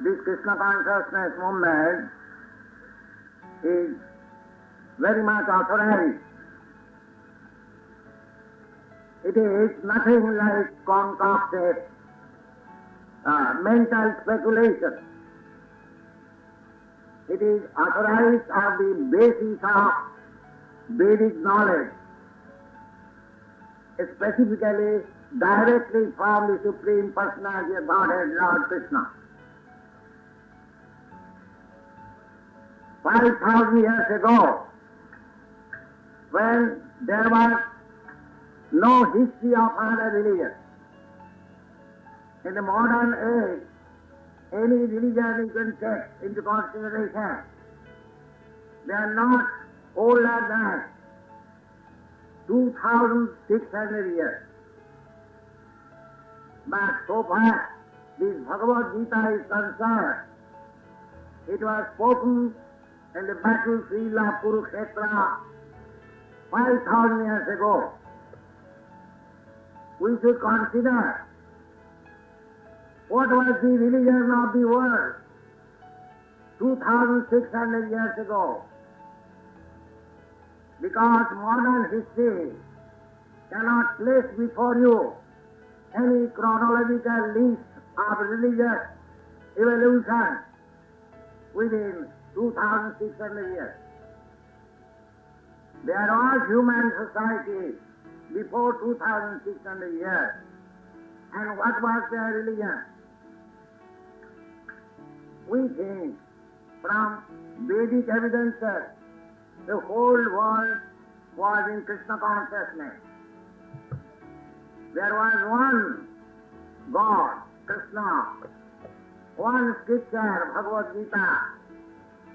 this Krishna consciousness movement is very much authorized. It is nothing like concocted mental speculation. It is authorized on the basis of Vedic knowledge, specifically directly from the Supreme Personality of Godhead, Lord Krishna. 5,000 years ago, when there was no history of other religion, in the modern age, any religion you can take into consideration, they are not older than 2,600 years. But so far, this Bhagavad Gita is concerned, it was spoken in the battlefield of Kurukshetra 5,000 years ago. We should consider what was the religion of the world 2,600 years ago. Because modern history cannot place before you any chronological list of religious evolution within 2,600 years. There was human society before 2,600 years. And what was their religion? We think from Vedic evidences, the whole world was in Krishna consciousness. There was one God, Krishna, one scripture, Bhagavad Gita,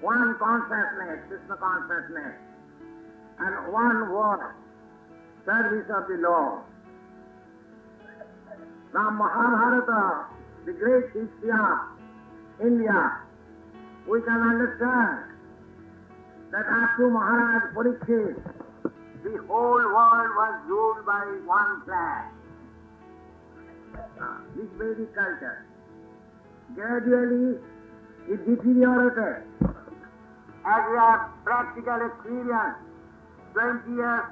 one consciousness, Krishna consciousness, and one word, service of the Lord. From Mahabharata, the great history of India, we can understand that after Maharaj Parikshit, the whole world was ruled by one flag. This Vedic culture. Gradually it deteriorated. As we have practical experience, 20 years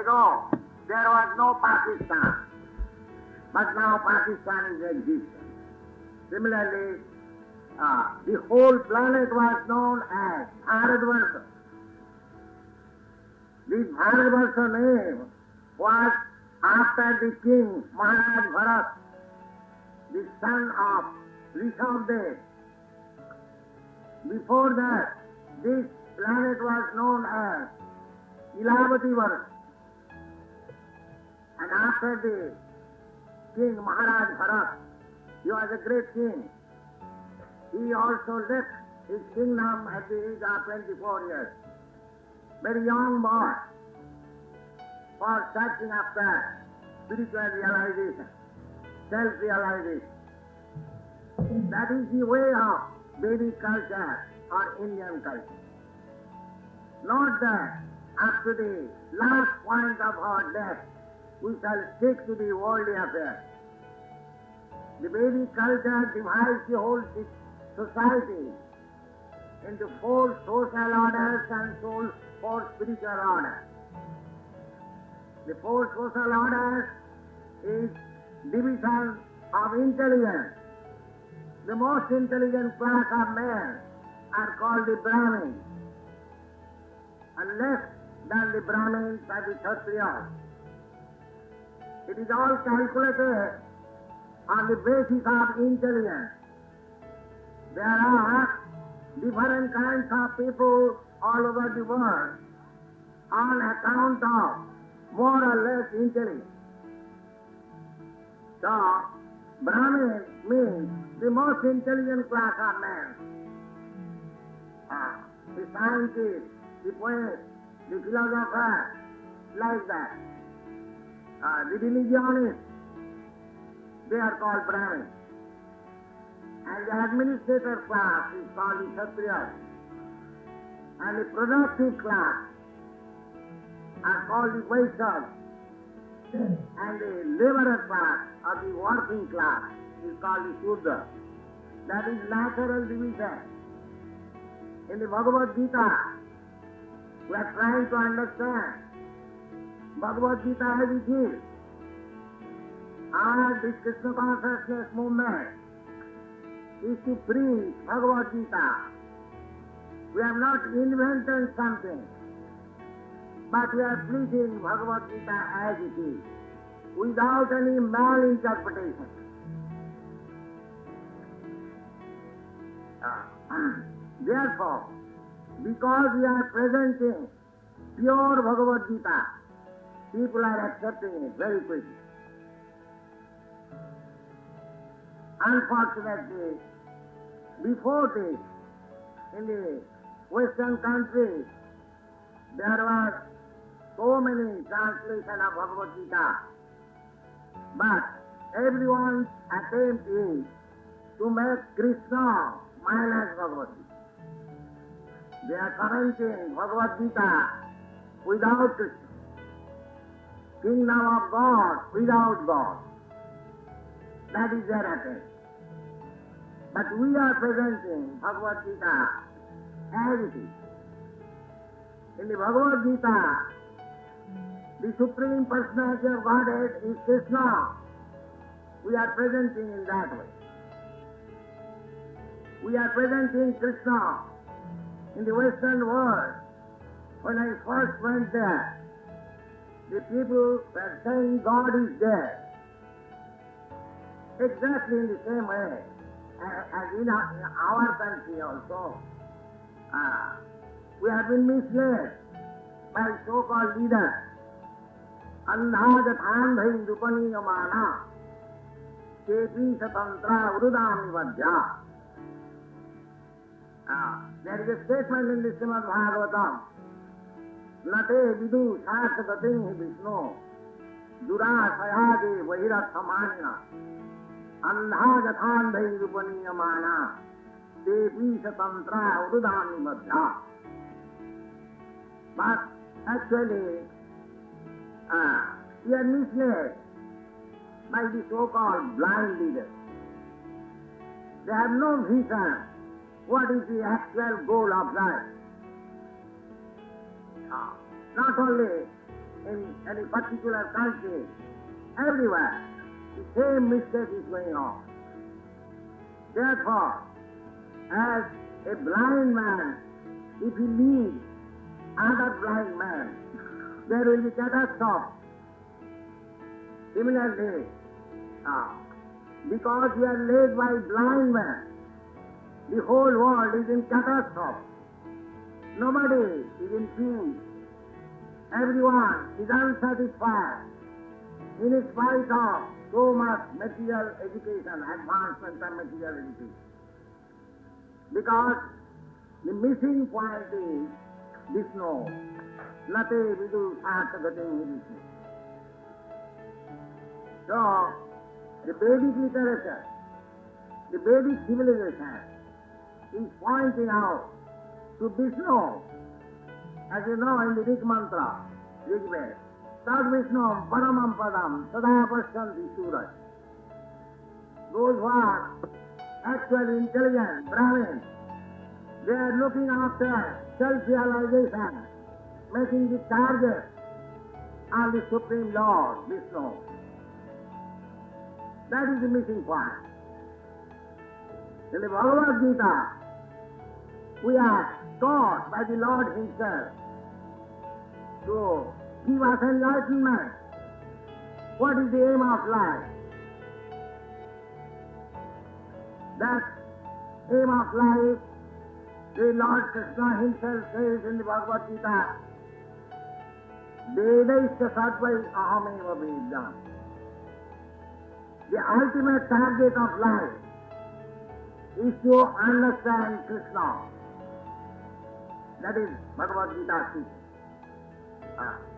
ago, there was no Pakistan. But now Pakistan is existing. Similarly, the whole planet was known as Bharatvarsha. This Bharatvarsha name was after the king Maharaj Bharat, the son of Rishabdev. Before that, this planet was known as Ilavati-varsha. And after the king Maharaj Bharat, he was a great king. He also left his kingdom at the age of 24 years. Very young boy, for searching after spiritual realization, self-realization. That is the way of Vedic culture or Indian culture. Not that up to the last point of our death, we shall stick to the worldly affairs. The Vedic culture divides the whole society into 4 social orders and 4 spiritual orders. The 4 social orders is division of intelligence. The most intelligent class of men are called the Brahmins, and less than the Brahmins are the Kshatriyas. It is all calculated on the basis of intelligence. There are different kinds of people all over the world on account of more or less intelligence. So, Brahmin means the most intelligent class of men. The scientist, the poet, the philosopher, like that. The religionists, they are called Brahmins. And the administrator class is called the Kshatriyas. And the productive class are called the Vaishyas. And the laborer class or the working class is called the Shudra. That is natural division. In the Bhagavad Gita, we are trying to understand Bhagavad Gita as it is. Our this Krishna consciousness movement is to preach Bhagavad Gita. We have not invented something, but we are preaching Bhagavad Gita as it is, without any malinterpretation. Therefore, because we are presenting pure Bhagavad Gita, people are accepting it very quickly. Unfortunately, before this, in the Western countries, there were so many translations of Bhagavad Gita, but everyone's attempt is to make Krishna minus Bhagavad Gita. They are commenting Bhagavad Gita without Krishna. Kingdom of God without God. That is their attempt. But we are presenting Bhagavad Gita as it is. In the Bhagavad Gita, the Supreme Personality of Godhead is Krishna. We are presenting in that way. We are presenting Krishna in the Western world. When I first went there, the people were saying God is there. Exactly in the same way as in our country also. We have been misled by so-called leaders. Andhāgathandhai rupaniyamana kepi satantra urudami vadya. There is a statement in the Srimad Bhagavatam. Nate vidu shāsagatim Vishnu durāsayāde vahirathamanina andhāgathandhai rupaniyamana tepi satantra urudami vadya. But actually, we are misled by the so-called blind leaders. They have no vision. What is the actual goal of life? Not only in any particular country, everywhere, the same mistake is going on. Therefore, as a blind man, if he leads other blind man, there will be catastrophe. Similarly, because we are led by blind men, the whole world is in catastrophe. Nobody is in peace. Everyone is unsatisfied in spite of so much material education, advancement of material education. Because the missing point is Vishnu. Nate vidu shāsagatim Vishnu. So, the Vedic literature, the Vedic civilization is pointing out to Vishnu, as you know in the Rig mantra, Rig Veda, Tad Vishnu Paramam Padam Sada Pashyanti Suraj. Those who are actually intelligent, Brahmins, they are looking after self-realization, making the target on the Supreme Lord, Vishnu. That is the missing point. In the Bhagavad Gita, we are taught by the Lord Himself to give us enlightenment. What is the aim of life? That aim of life, the Lord Krishna Himself says in the Bhagavad Gita, Vedaisya Satvai Ahameva Vedam. The ultimate target of life is to understand Krishna. That is Bhagavad Gita teaching.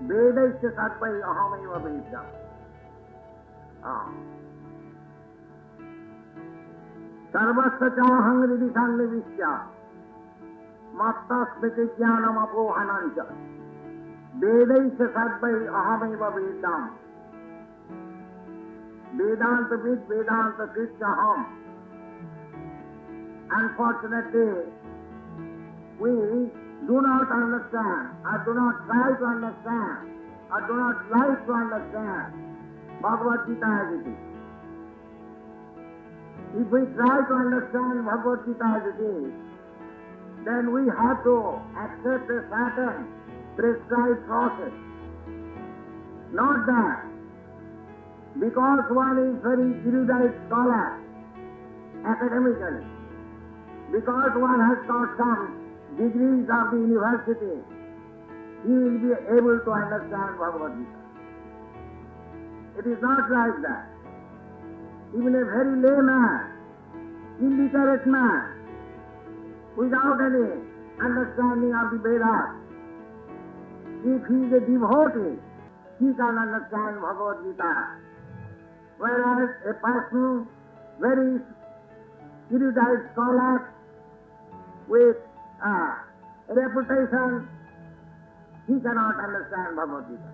Vedaisya Satvai Ahameva Vedam. Sarvasya Chahang Ridishan Nivishya Matta Smiti Jnanam Apohanancha Vedaisya Satvai Ahameva Vedam. Vedanta with Vedanta Krishna Ham. unfortunately, we do not understand, or do not try to understand, or do not like to understand Bhagavad Gita as it is. If we try to understand Bhagavad Gita as it is, then we have to accept a certain prescribed process. Not that because one is very erudite scholar academically, because one has got some degrees of the university, he will be able to understand Bhagavad Gita. It is not like that. Even a very layman, illiterate man, without any understanding of the Vedas, if he is a devotee, he can understand Bhagavad Gita. Whereas a person, very erudite scholar, with a reputation, he cannot understand Bhagavad Gita.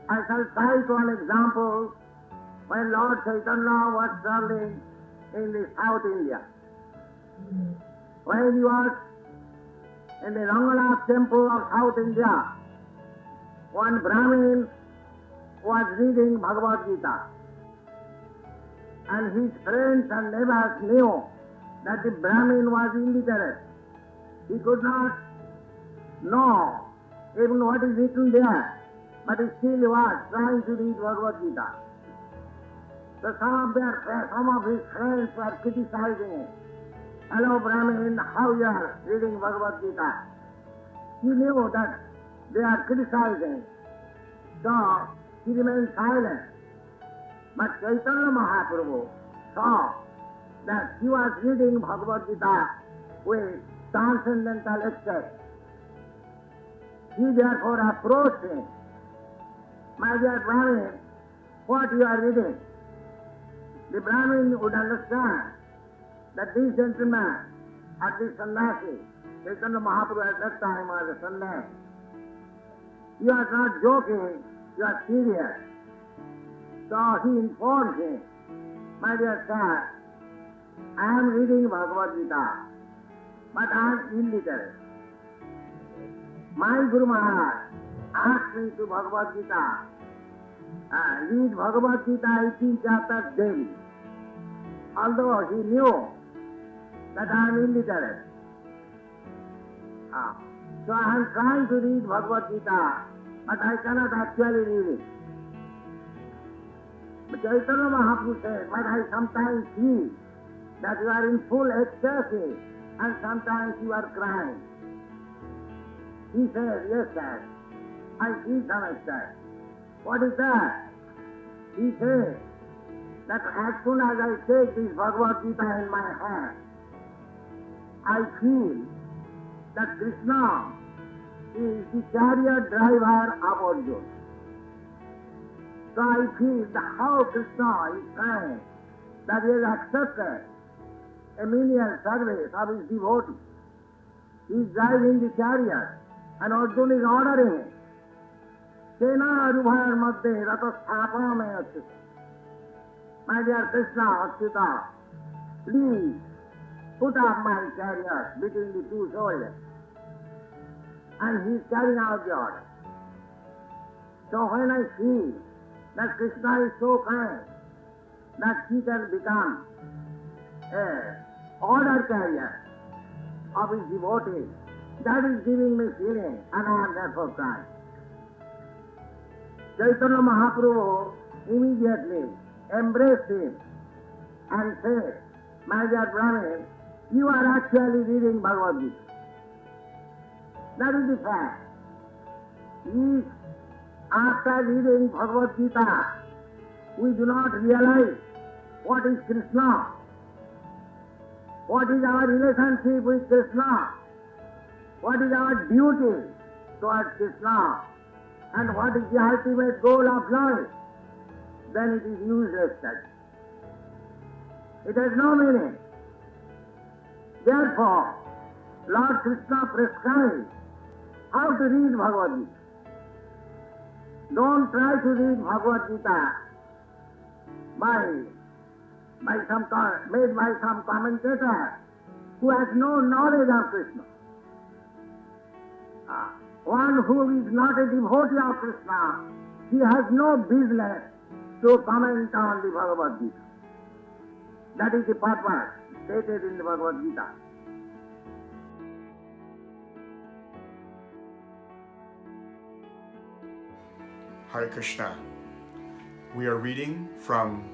I shall cite one example when Lord Caitanya was traveling in the South India. When he was in the Lokanath temple of South India, one Brahmin was reading Bhagavad Gita, and his friends and neighbors knew that the Brahmin was illiterate. He could not know even what is written there, but he still was trying to read Bhagavad Gita. So some of his friends were criticizing him. Hello Brahmin, how you are reading Bhagavad Gita? He knew that they are criticizing, so he remained silent. But Caitanya Mahaprabhu saw that he was reading Bhagavad Gita with transcendental excess. He therefore approached him. My dear Brahmin, what you are reading? The Brahmin would understand that this gentleman, at this sannyasi, Caitanya Mahaprabhu at that time was a sannyasi, you are not joking, you are serious. So he informed him, my dear sir, I am reading Bhagavad Gita, but I am illiterate. My Guru Maharaj asked me to Bhagavad Gita, read Bhagavad Gita 18 chapters daily. Although he knew that I am illiterate. So I am trying to read Bhagavad Gita, but I cannot actually read it. But Caitanya Mahaprabhu said, but I sometimes see that you are in full ecstasy and sometimes you are crying. He said, yes sir, I see some ecstasy. What is that? He said that as soon as I take this Bhagavad Gita in my hand, I feel that Krishna is the chariot driver of Arjuna. So I feel how Krishna is trying that he has accepted a menial service of his devotee. He is driving the chariot and Arjuna is ordering him. Sena Arubhayar Madhye Rato Sthapana Me Achyuta. My dear Krishna, Achyuta, please put up my chariot between the two shoulders. And he is carrying out the order. So when I feel that Krishna is so kind that he can become an order carrier of his devotee, that is giving me feeling, and I am therefore crying. Caitanya Mahaprabhu immediately embraced him and said, my dear Brahmin, you are actually reading Bhagavad Gita. That is the fact. If after reading Bhagavad Gita, we do not realize what is Krishna, what is our relationship with Krishna, what is our duty towards Krishna, and what is the ultimate goal of life, then it is useless study. It has no meaning. Therefore, Lord Krishna prescribes how to read Bhagavad Gita. Don't try to read Bhagavad Gita made by some commentator who has no knowledge of Krishna. One who is not a devotee of Krishna, he has no business to comment on the Bhagavad Gita. That is the purpose stated in the Bhagavad Gita. Hare Krishna. We are reading from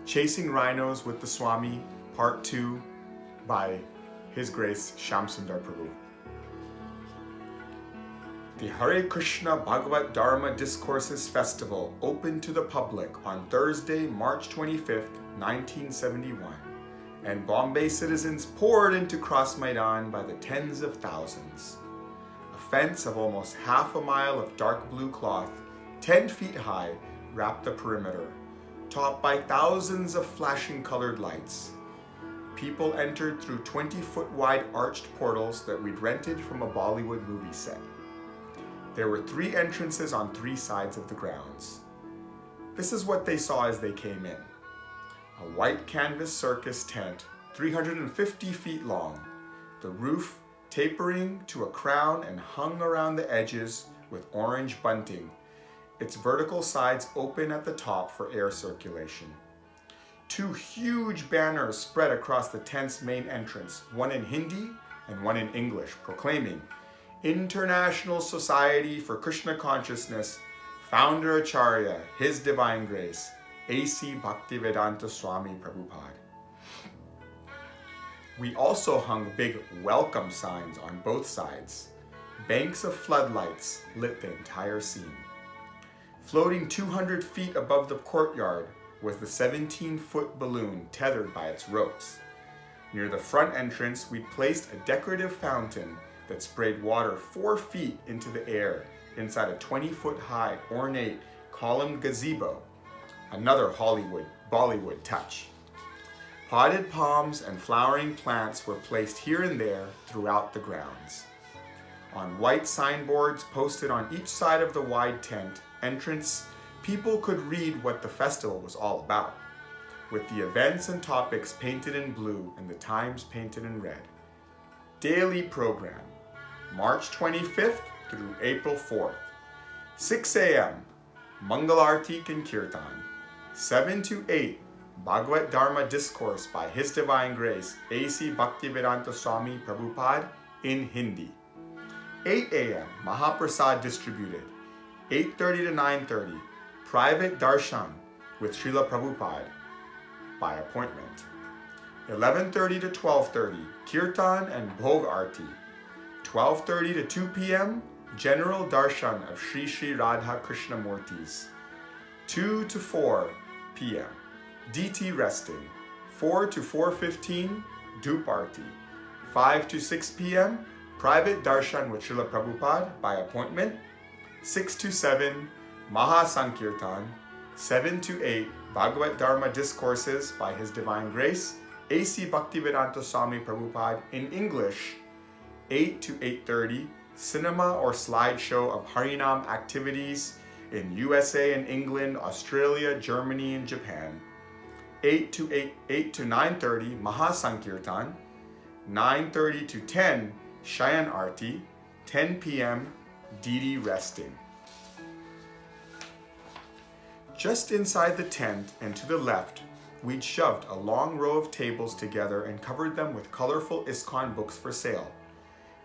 Chasing Rhinos with the Swami, Part 2, by His Grace Shyamsundar Prabhu. The Hare Krishna Bhagavad Dharma Discourses Festival opened to the public on Thursday, March 25th, 1971, and Bombay citizens poured into Cross Maidan by the tens of thousands. A fence of almost half a mile of dark blue cloth, 10 feet high, wrapped the perimeter, topped by thousands of flashing colored lights. People entered through 20-foot wide arched portals that we'd rented from a Bollywood movie set. There were 3 entrances on 3 sides of the grounds. This is what they saw as they came in. A white canvas circus tent, 350 feet long, the roof tapering to a crown and hung around the edges with orange bunting, its vertical sides open at the top for air circulation. 2 huge banners spread across the tent's main entrance, one in Hindi and one in English, proclaiming International Society for Krishna Consciousness, Founder Acharya, His Divine Grace, A.C. Bhaktivedanta Swami Prabhupada. We also hung big welcome signs on both sides. Banks of floodlights lit the entire scene. Floating 200 feet above the courtyard was the 17-foot balloon tethered by its ropes. Near the front entrance, we placed a decorative fountain that sprayed water 4 feet into the air inside a 20-foot high ornate columned gazebo, another Bollywood touch. Potted palms and flowering plants were placed here and there throughout the grounds. On white signboards posted on each side of the wide tent entrance, people could read what the festival was all about, with the events and topics painted in blue and the times painted in red. Daily program, March 25th through April 4th. 6 a.m., Mangalartik and Kirtan. 7 to 8, Bhagavad Dharma Discourse by His Divine Grace, A.C. Bhaktivedanta Swami Prabhupada in Hindi. 8 a.m., Mahaprasad distributed. 8:30 to 9:30, private darshan with Srila Prabhupada by appointment. 11:30 to 12:30, Kirtan and Bhog Arti. 12:30 to 2 p.m., general darshan of Sri Sri Radha Krishna Murtis. 2 to 4 p.m., DT resting. 4 to 4:15, Dup Arti. 5 to 6 p.m., private darshan with Srila Prabhupada by appointment. 6 to 7, Maha Sankirtan. 7 to 8, Bhagavad Dharma Discourses by His Divine Grace, A.C. Bhaktivedanta Swami Prabhupada in English. 8 to 8:30, cinema or slideshow of Harinam activities in USA and England, Australia, Germany, and Japan. 8 to 9:30, Maha Sankirtan. 9:30 to 10, Shayan Arti. 10 p.m., Didi resting. Just inside the tent and to the left, we'd shoved a long row of tables together and covered them with colorful ISKCON books for sale.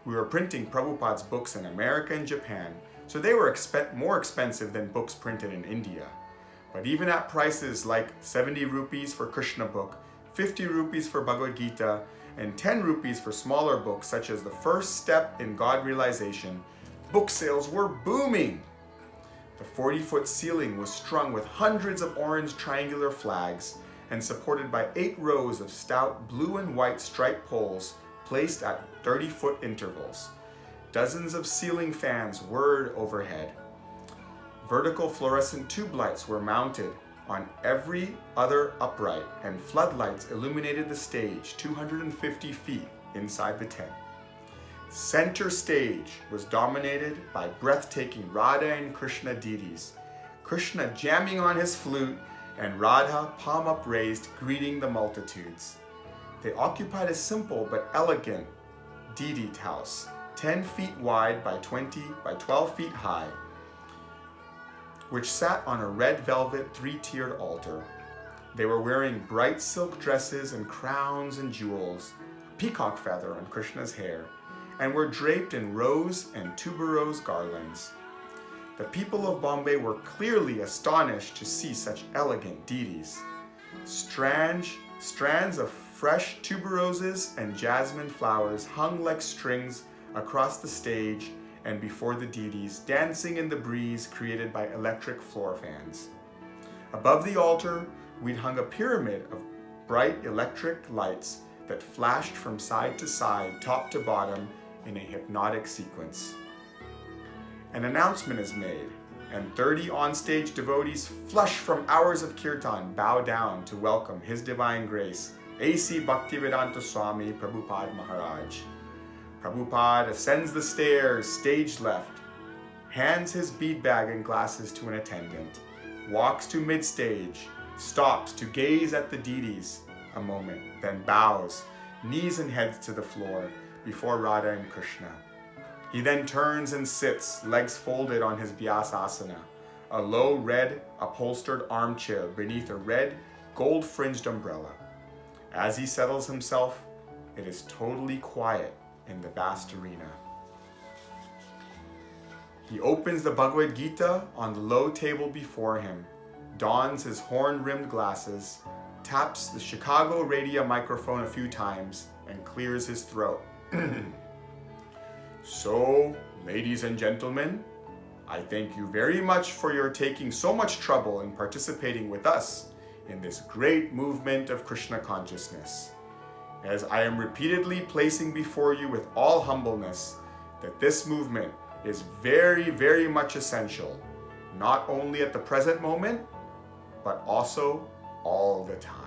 We were printing Prabhupada's books in America and Japan, so they were more expensive than books printed in India. But even at prices like 70 rupees for Krishna book, 50 rupees for Bhagavad Gita, and 10 rupees for smaller books such as The First Step in God Realization, book sales were booming. The 40-foot ceiling was strung with hundreds of orange triangular flags and supported by 8 rows of stout blue and white striped poles placed at 30-foot intervals. Dozens of ceiling fans whirred overhead. Vertical fluorescent tube lights were mounted on every other upright, and floodlights illuminated the stage 250 feet inside the tent. Center stage was dominated by breathtaking Radha and Krishna deities, Krishna jamming on his flute and Radha palm upraised greeting the multitudes. they occupied a simple but elegant Didi house, 10 feet wide by 20 by 12 feet high, which sat on a red velvet three-tiered altar. They were wearing bright silk dresses and crowns and jewels, peacock feather on Krishna's hair, and were draped in rose and tuberose garlands. The people of Bombay were clearly astonished to see such elegant deities. Strands of fresh tuberoses and jasmine flowers hung like strings across the stage and before the deities, dancing in the breeze created by electric floor fans. Above the altar, we'd hung a pyramid of bright electric lights that flashed from side to side, top to bottom, in a hypnotic sequence. An announcement is made, and 30 onstage devotees flushed from hours of kirtan bow down to welcome His Divine Grace, A.C. Bhaktivedanta Swami Prabhupada Maharaj. Prabhupada ascends the stairs, stage left, hands his bead bag and glasses to an attendant, walks to mid-stage, stops to gaze at the deities a moment, then bows, knees and head to the floor, before Radha and Krishna. He then turns and sits, legs folded on his Vyasasana, a low red upholstered armchair beneath a red gold-fringed umbrella. As he settles himself, it is totally quiet in the vast arena. He opens the Bhagavad Gita on the low table before him, dons his horn-rimmed glasses, taps the Chicago radio microphone a few times, and clears his throat. So, ladies and gentlemen, I thank you very much for your taking so much trouble in participating with us in this great movement of Krishna consciousness. As I am repeatedly placing before you with all humbleness that this movement is very, very much essential, not only at the present moment, but also all the time.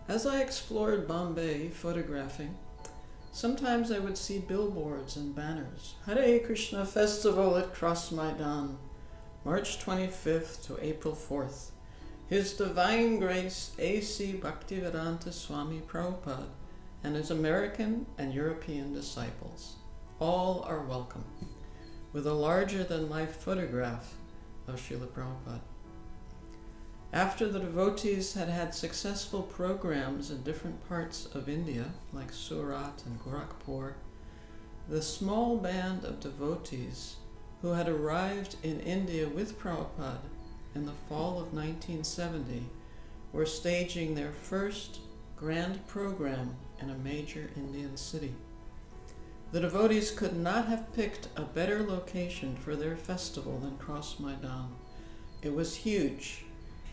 As I explored Bombay photographing, sometimes I would see billboards and banners. Hare Krishna Festival at Cross Maidan, March 25th to April 4th. His Divine Grace A.C. Bhaktivedanta Swami Prabhupada and his American and European disciples. All are welcome, with a larger-than-life photograph of Srila Prabhupada. After the devotees had had successful programs in different parts of India, like Surat and Gorakhpur, the small band of devotees who had arrived in India with Prabhupada in the fall of 1970 were staging their first grand program in a major Indian city. The devotees could not have picked a better location for their festival than Cross Maidan. It was huge,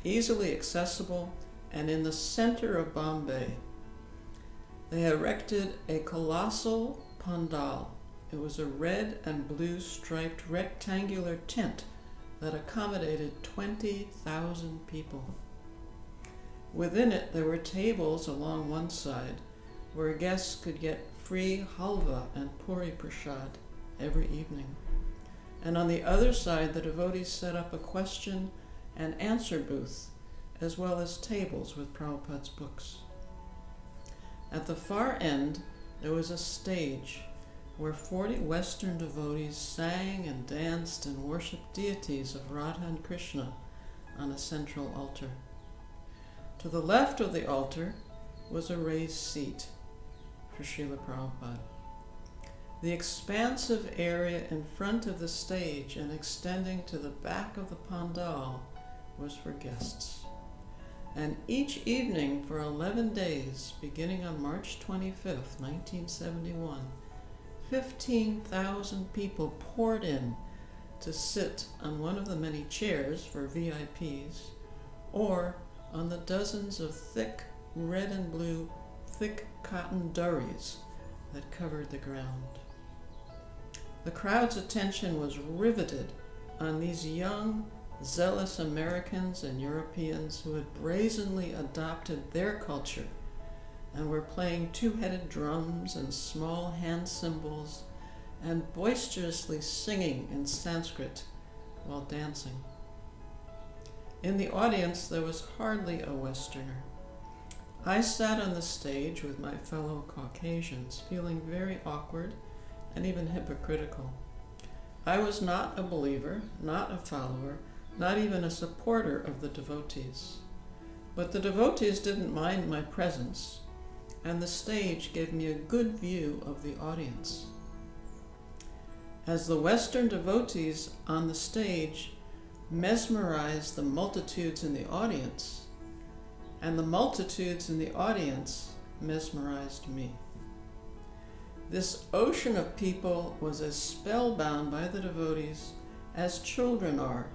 easily accessible, and in the center of Bombay. They had erected a colossal pandal. It was a red and blue striped rectangular tent that accommodated 20,000 people. Within it, there were tables along one side where guests could get free halva and puri prasad every evening. And on the other side, the devotees set up a question and answer booth, as well as tables with Prabhupada's books. At the far end, there was a stage where 40 Western devotees sang and danced and worshipped deities of Radha and Krishna on a central altar. To the left of the altar was a raised seat for Srila Prabhupada. The expansive area in front of the stage and extending to the back of the pandal was for guests. And each evening for 11 days, beginning on March 25th, 1971, 15,000 people poured in to sit on one of the many chairs for VIPs, or on the dozens of thick red and blue thick cotton durries that covered the ground. The crowd's attention was riveted on these young, zealous Americans and Europeans who had brazenly adopted their culture and were playing two-headed drums and small hand cymbals and boisterously singing in Sanskrit while dancing. In the audience there was hardly a Westerner. I sat on the stage with my fellow Caucasians, feeling very awkward and even hypocritical. I was not a believer, not a follower, not even a supporter of the devotees. But the devotees didn't mind my presence, and the stage gave me a good view of the audience. As the Western devotees on the stage mesmerized the multitudes in the audience, and the multitudes in the audience mesmerized me. This ocean of people was as spellbound by the devotees as children are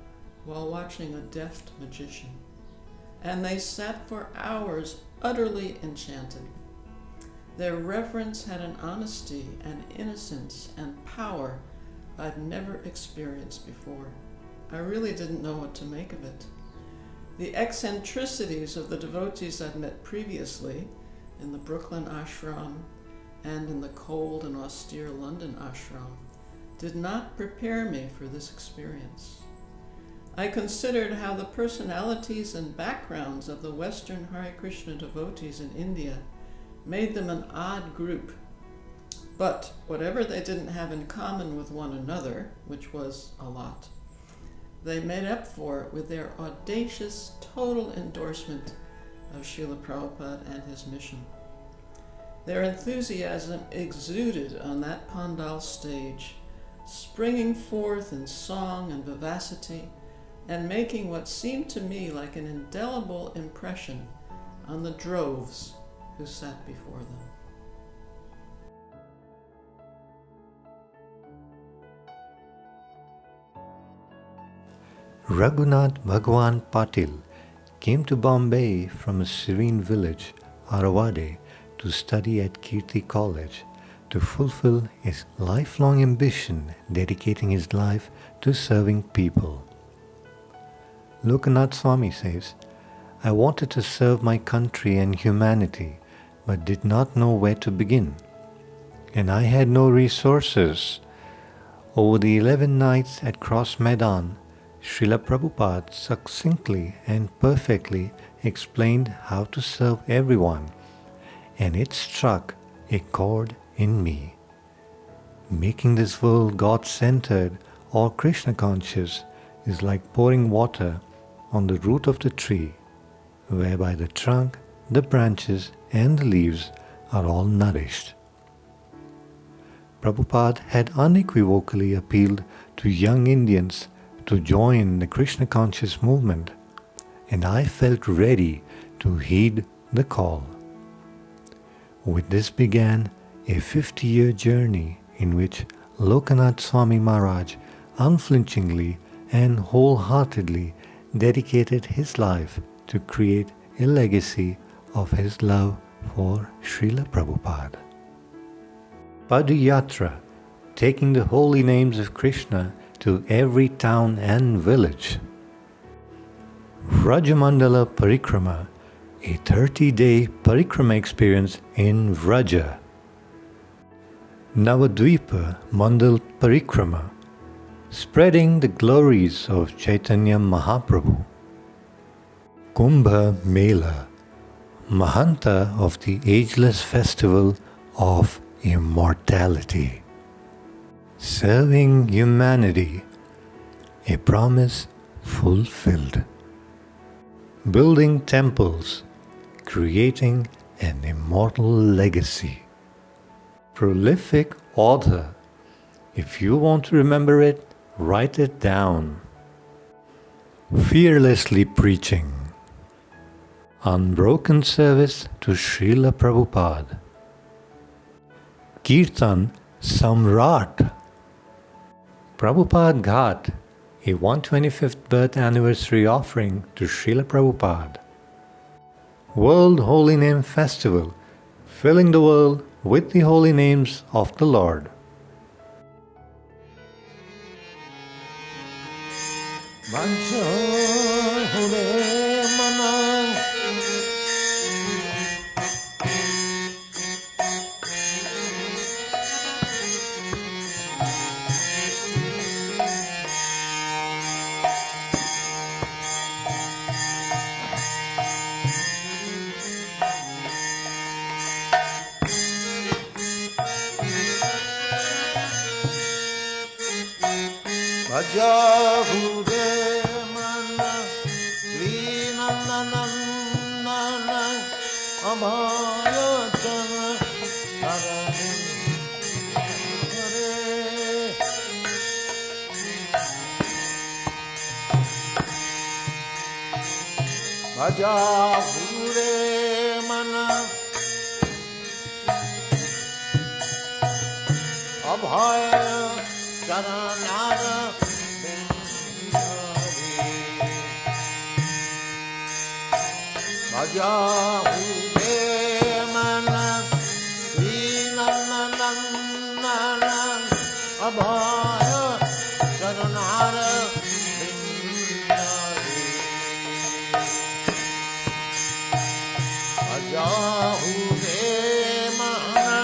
while watching a deft magician, and they sat for hours utterly enchanted. Their reverence had an honesty and innocence and power I'd never experienced before. I really didn't know what to make of it. The eccentricities of the devotees I'd met previously in the Brooklyn ashram and in the cold and austere London ashram did not prepare me for this experience. I considered how the personalities and backgrounds of the Western Hare Krishna devotees in India made them an odd group. But whatever they didn't have in common with one another, which was a lot, they made up for it with their audacious, total endorsement of Srila Prabhupada and his mission. Their enthusiasm exuded on that Pandal stage, springing forth in song and vivacity, and making what seemed to me like an indelible impression on the droves who sat before them. Raghunath Bhagwan Patil came to Bombay from a serene village, Arawade, to study at Kirti College to fulfill his lifelong ambition, dedicating his life to serving people. Lokanath Swami says, "I wanted to serve my country and humanity, but did not know where to begin. And I had no resources. Over the 11 nights at Cross Maidan, Srila Prabhupada succinctly and perfectly explained how to serve everyone, and it struck a chord in me. Making this world God-centered or Krishna-conscious is like pouring water on the root of the tree, whereby the trunk, the branches and the leaves are all nourished." Prabhupada had unequivocally appealed to young Indians to join the Krishna-conscious movement, and I felt ready to heed the call. With this began a 50-year journey in which Lokanath Swami Maharaj unflinchingly and wholeheartedly dedicated his life to create a legacy of his love for Srila Prabhupada. Padayatra, taking the holy names of Krishna to every town and village. Vrajamandala Parikrama, a 30-day Parikrama experience in Vraja. Navadvipa-madala Parikrama, spreading the glories of Caitanya Mahaprabhu. Kumbha-mela Mahanta of the ageless festival of Immortality. Serving humanity, a promise fulfilled. Building temples, creating an immortal legacy. Prolific author, if you want to remember it, write it down. Fearlessly preaching. Unbroken service to Srila Prabhupada. Kirtan Samrat. Prabhupada Ghat, a 125th birth anniversary offering to Srila Prabhupada. World Holy Name Festival, filling the world with the holy names of the Lord. Bhajahude mana Linananana Abhayachana Narani Hare Bhajahude mana Abhaya Charanara Bhajahude mana Srinananana Abhaya Charanara Bhajahude mana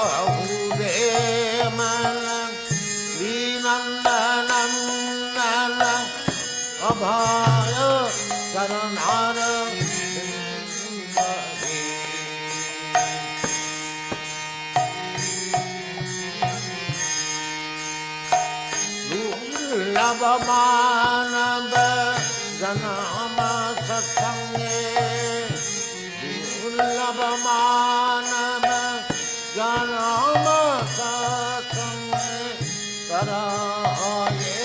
Bhajahude mana Linananana Abhaya Charanara Lurlabamanaba Janama Satsange Lurlabamanaba Janama Satsange Karaye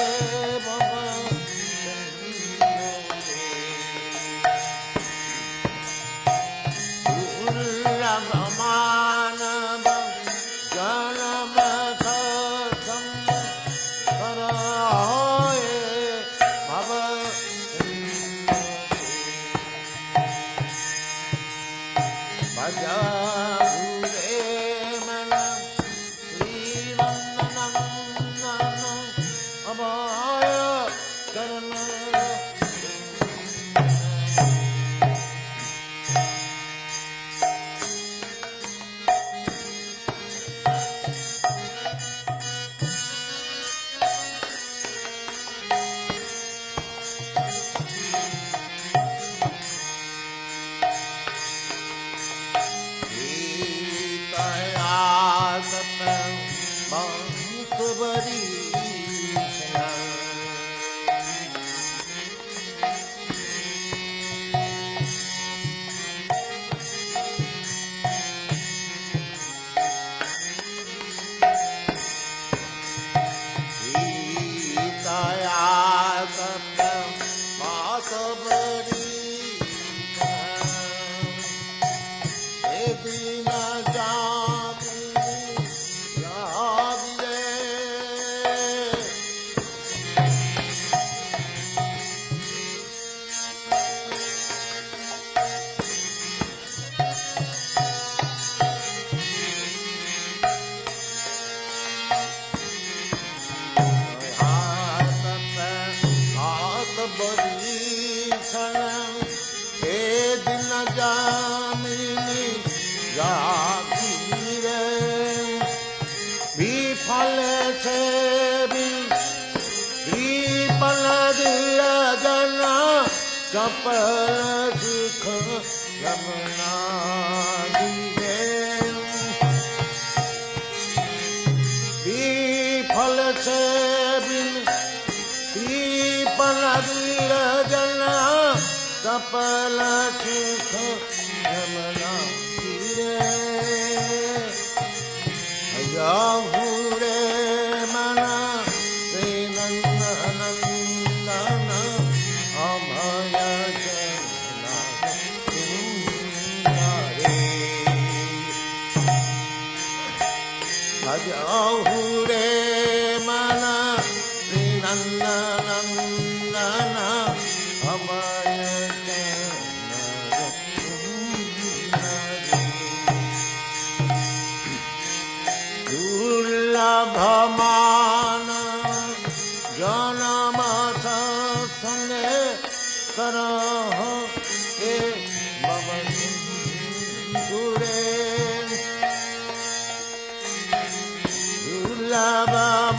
Baba Lurlabamanaba Janama Satsange Karaye Baba Bhajahude mana Srinananana Abhaya Charanara Lava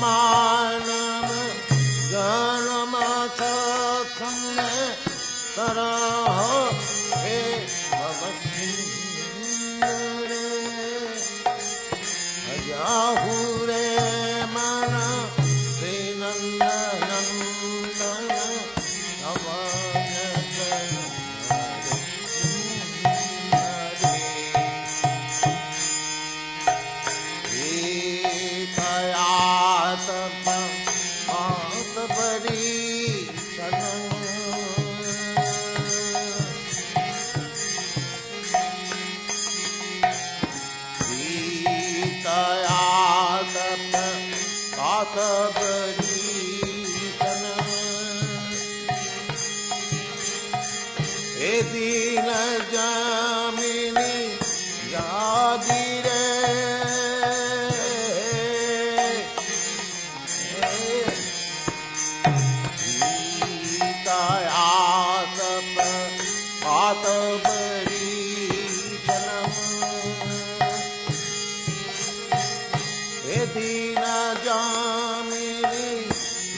dina jamini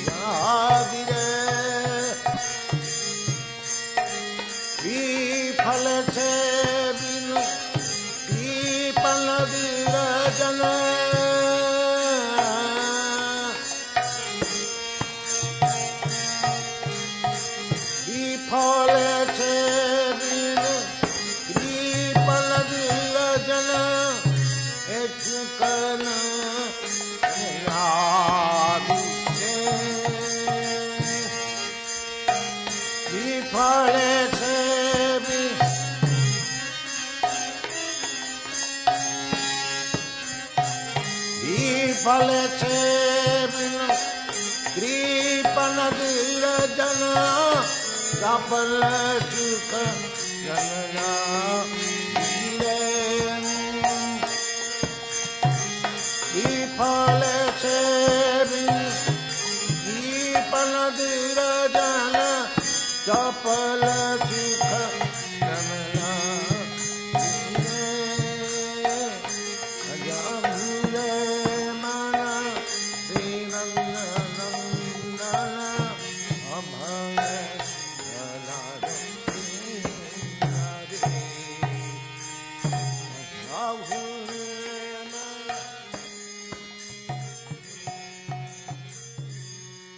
yadire vifal se binu vipaladira jana vifal se binu vipaladira jana ekana yadire vifal se fale se binu kripanadira jana kapala sukha janana dire vifale se binu kripanadira jana kapala sukha janana Amaya